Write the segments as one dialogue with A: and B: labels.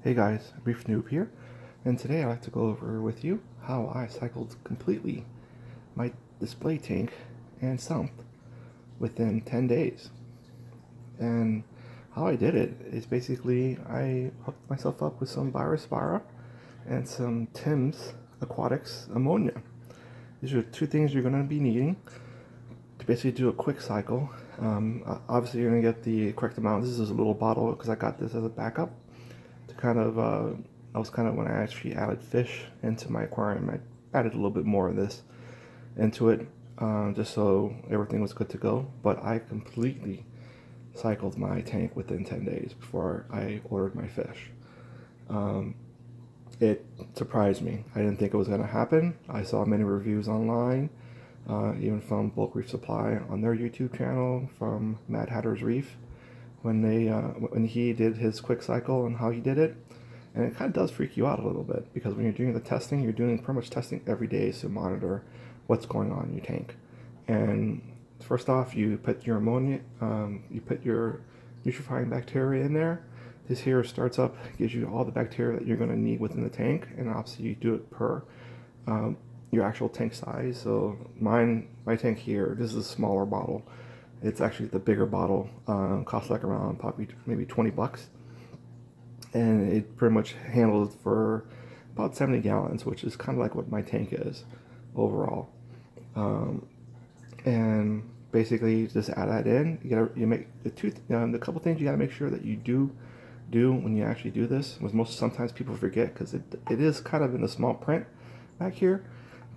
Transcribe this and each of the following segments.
A: Hey guys, Reef Noob here, and today I'd like to go over with you how I cycled completely my display tank and sump within 10 days. And how I did it is basically I hooked myself up with some Bio-Spira and some Tim's Aquatics Ammonia. These are two things you're going to be needing to basically do a quick cycle. Obviously you're going to get the correct amount. This is a little bottle because I got this as a backup. I was kind of when I actually added fish into my aquarium, I added a little bit more of this into it, just so everything was good to go. But I completely cycled my tank within 10 days before I ordered my fish. It surprised me. I didn't think it was going to happen. I saw many reviews online, even from Bulk Reef Supply on their YouTube channel, from Mad Hatter's Reef, when he did his quick cycle and how he did it. And it kind of does freak you out a little bit, because when you're doing the testing, you're doing pretty much testing every day to monitor what's going on in your tank. And first off, you put your ammonia, you put your nutrifying bacteria in there. This here starts up, gives you all the bacteria that you're going to need within the tank, and obviously you do it per your actual tank size. So my tank here, this is a smaller bottle. It's actually the bigger bottle, costs like around probably maybe 20 bucks. And it pretty much handles for about 70 gallons, which is kind of like what my tank is overall. And basically just add that in. You make the couple things you gotta make sure that you do when you actually do this, was sometimes people forget, because it is kind of in the small print back here.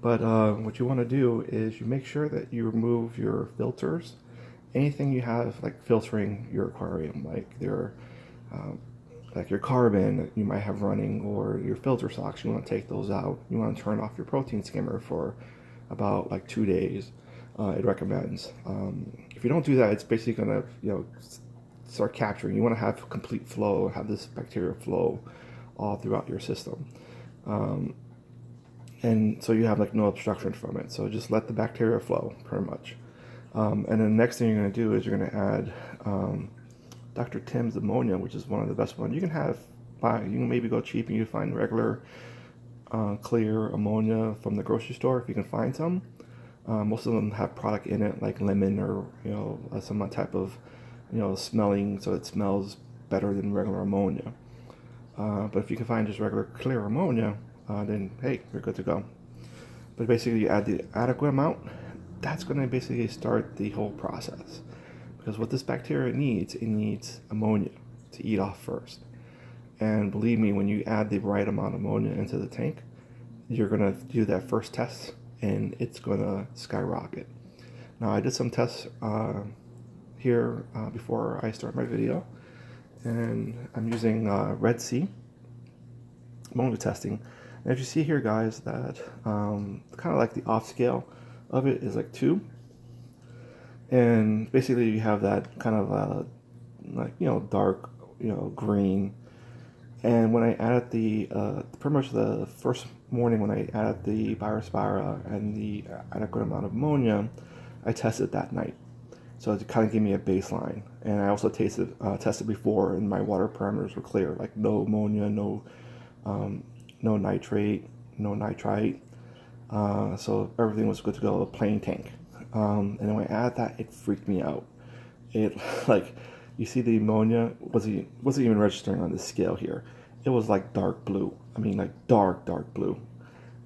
A: But what you want to do is you make sure that you remove your filters, anything you have like filtering your aquarium, like your carbon that you might have running, or your filter socks. You want to take those out. You want to turn off your protein skimmer for about like 2 days. It recommends. If you don't do that, it's basically going to start capturing. You want to have complete flow, have this bacteria flow all throughout your system, and so you have like no obstruction from it. So just let the bacteria flow pretty much. And then the next thing you're going to do is you're going to add Dr. Tim's Ammonia, which is one of the best ones. You can maybe go cheap and you find regular clear ammonia from the grocery store if you can find some. Most of them have product in it like lemon, or some type of smelling, so it smells better than regular ammonia. But if you can find just regular clear ammonia, then hey, you're good to go. But basically you add the adequate amount. That's going to basically start the whole process. Because what this bacteria needs, it needs ammonia to eat off first. And believe me, when you add the right amount of ammonia into the tank, you're going to do that first test, and it's going to skyrocket. Now, I did some tests here before I start my video, and I'm using Red Sea ammonia testing. And as you see here, guys, that kind of like the off scale of it is like 2. And basically you have that kind of dark green. And when I added the pretty much the first morning when I added the Bio-Spira and the adequate amount of ammonia, I tested that night, so it kind of gave me a baseline. And I also tested before, and my water parameters were clear, like no ammonia, no nitrate, no nitrite, so everything was good to go. A plain tank. And then when I add that, it freaked me out. It, like, you see the ammonia wasn't even registering on this scale here. It was like dark blue. I mean, like dark blue.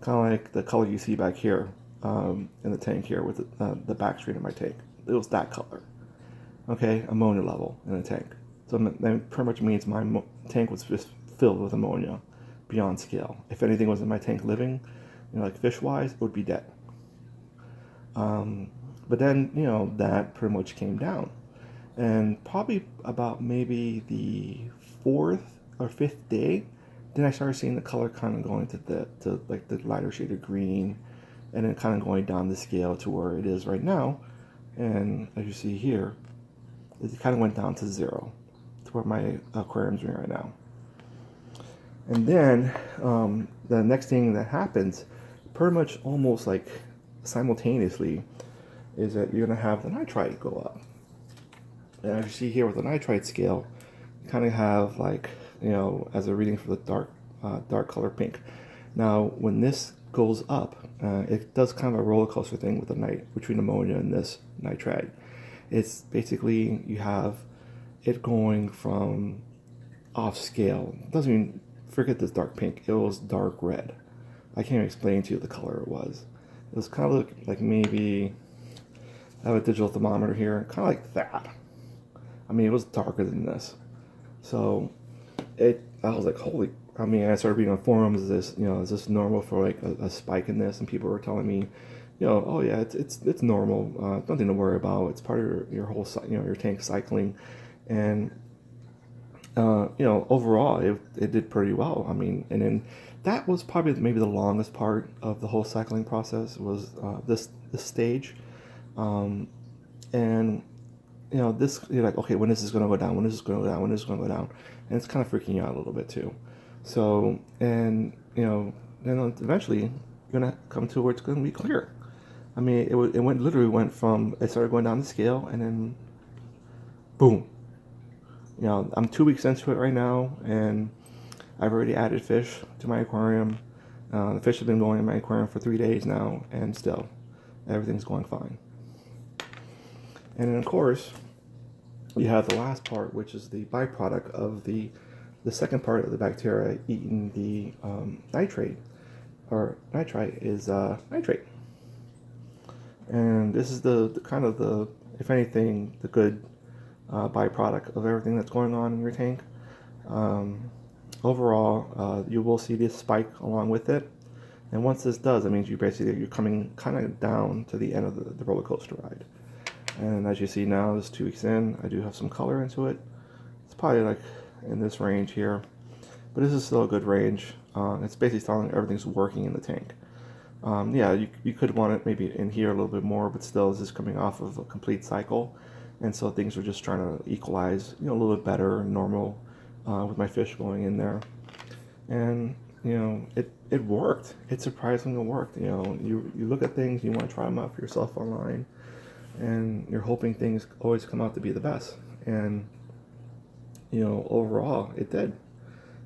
A: Kind of like the color you see back here in the tank here with the back screen of my tank. It was that color. Okay, ammonia level in the tank. So that pretty much means my tank was just filled with ammonia beyond scale. If anything was in my tank living, like fish-wise, it would be dead. But then, that pretty much came down. And probably about maybe the 4th or 5th day, then I started seeing the color kind of going to like the lighter shade of green, and then kind of going down the scale to where it is right now. And as you see here, it kind of went down to 0, to where my aquarium's doing right now. And then the next thing that happens, pretty much almost like simultaneously, is that you're going to have the nitrite go up. And as you see here with the nitrite scale, you kind of have like you know, as a reading for the dark color pink. Now, when this goes up, it does kind of a roller coaster thing with the between ammonia and this nitrate. It's basically, you have it going from off scale. It doesn't even, forget this dark pink. It was dark red. I can't explain to you the color it was. It was kind of like maybe, I have a digital thermometer here, kind of like that. I mean, it was darker than this. So I was like, holy, I mean, I started reading on forums, is this normal for like a spike in this? And people were telling me, you know, oh yeah, it's normal, nothing to worry about. It's part of your whole, your tank cycling. And, you know, overall, it did pretty well. I mean, and then that was probably maybe the longest part of the whole cycling process was this stage. And, you know, you're like, okay, when is this going to go down? When is this going to go down? When is this going to go down? And it's kind of freaking you out a little bit too. So, and, you know, then eventually you're going to come to where it's going to be clear. I mean, it literally went from, it started going down the scale and then boom. You know, I'm 2 weeks into it right now, and I've already added fish to my aquarium. The fish have been going in my aquarium for 3 days now, and still, everything's going fine. And then, of course, you have the last part, which is the byproduct of the second part of the bacteria eating the nitrate, or nitrite is nitrate. And this is the kind of the, if anything, the good byproduct of everything that's going on in your tank. Overall, you will see this spike along with it, and once this does, it means you're coming kind of down to the end of the roller coaster ride. And as you see now, this 2 weeks in, I do have some color into it. It's probably like in this range here, but this is still a good range. It's basically telling everything's working in the tank. Yeah, you could want it maybe in here a little bit more, but still this is coming off of a complete cycle. And so things are just trying to equalize, you know, a little bit better and normal with my fish going in there. And, you know, it worked. It surprisingly worked. You know, you look at things, you want to try them out for yourself online, and you're hoping things always come out to be the best. And, you know, overall, it did.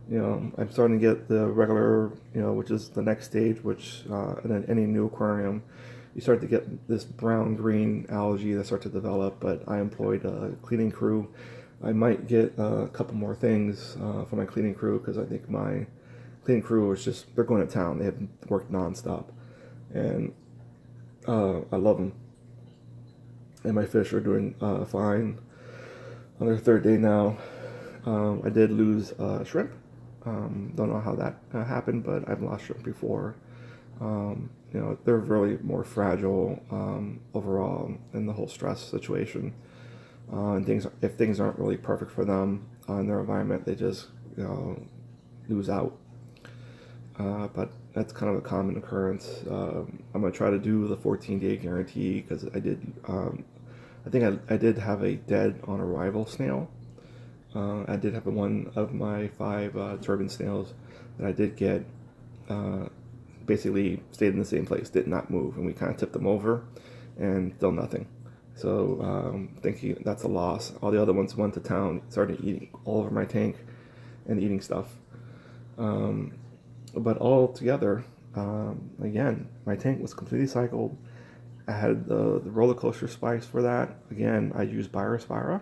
A: You know, I'm starting to get the regular, you know, which is the next stage, which in any new aquarium, you start to get this brown-green algae that starts to develop, but I employed a cleaning crew. I might get a couple more things for my cleaning crew, because I think my cleaning crew is just, they're going to town. They have worked nonstop, and I love them. And my fish are doing fine. On their third day now, I did lose shrimp. Don't know how that happened, but I've lost shrimp before. You know, they're really more fragile overall in the whole stress situation. And if things aren't really perfect for them in their environment, they just, you know, lose out. But that's kind of a common occurrence. I'm gonna try to do the 14-day guarantee, because I did. I think I did have a dead on arrival snail. I did have one of my 5 turban snails that I did get. Basically stayed in the same place, did not move, and we kind of tipped them over, and still nothing. So thinking that's a loss. All the other ones went to town, started eating all over my tank and eating stuff. But all together, again, my tank was completely cycled. I had the roller coaster spikes for that. Again, I used Bio-Spira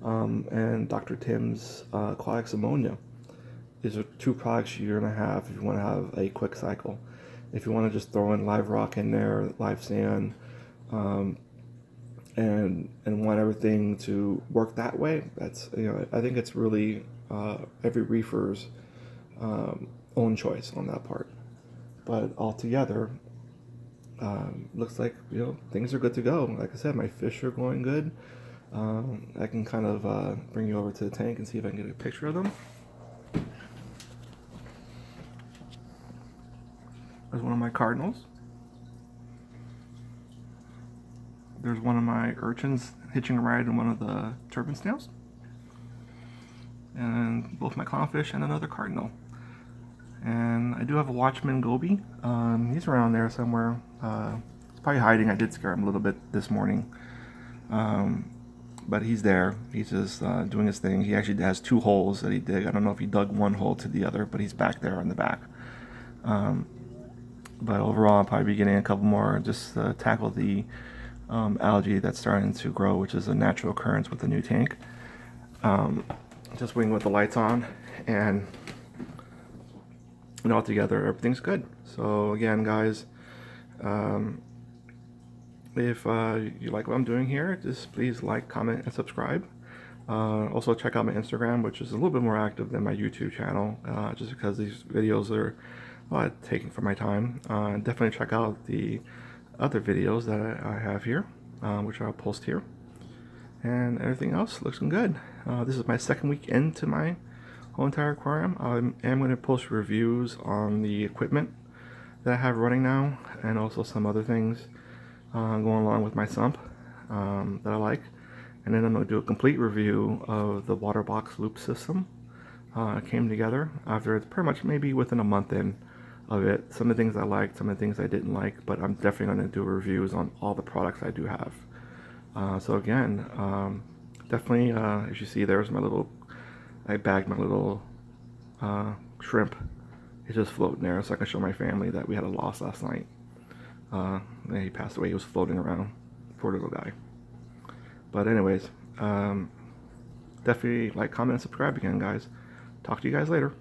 A: and Dr. Tim's Aquatics Ammonia. These are 2 products you're going to have if you want to have a quick cycle. If you want to just throw in live rock in there, live sand, and want everything to work that way, that's, you know, I think it's really every reefer's own choice on that part. But altogether, looks like, you know, things are good to go. Like I said, my fish are going good. I can kind of bring you over to the tank and see if I can get a picture of them. There's one of my cardinals. There's one of my urchins hitching a ride in one of the turban snails. And both my clownfish and another cardinal. And I do have a watchman goby. He's around there somewhere. He's probably hiding. I did scare him a little bit this morning. but he's there. He's just doing his thing. He actually has 2 holes that he dig. I don't know if he dug one hole to the other, but he's back there in the back. But overall, I'll probably be getting a couple more just to tackle the algae that's starting to grow, which is a natural occurrence with the new tank. Just waiting with the lights on, and altogether everything's good. So again, guys, if you like what I'm doing here, just please like, comment, and subscribe. Also check out my Instagram, which is a little bit more active than my YouTube channel, just because these videos are taking from my time. Definitely check out the other videos that I have here, which I'll post here. And everything else looks good. This is my 2nd week into my whole entire aquarium. I am going to post reviews on the equipment that I have running now, and also some other things going along with my sump that I like. And then I'm going to do a complete review of the water box loop system. It came together after it's pretty much maybe within a month in of it. Some of the things I liked, some of the things I didn't like, but I'm definitely going to do reviews on all the products I do have. So again, definitely, as you see, there's my little, I bagged my little shrimp. It's just floating there, so I can show my family that we had a loss last night. He passed away. He was floating around. Poor little guy. But anyways, definitely like, comment, and subscribe again, guys. Talk to you guys later.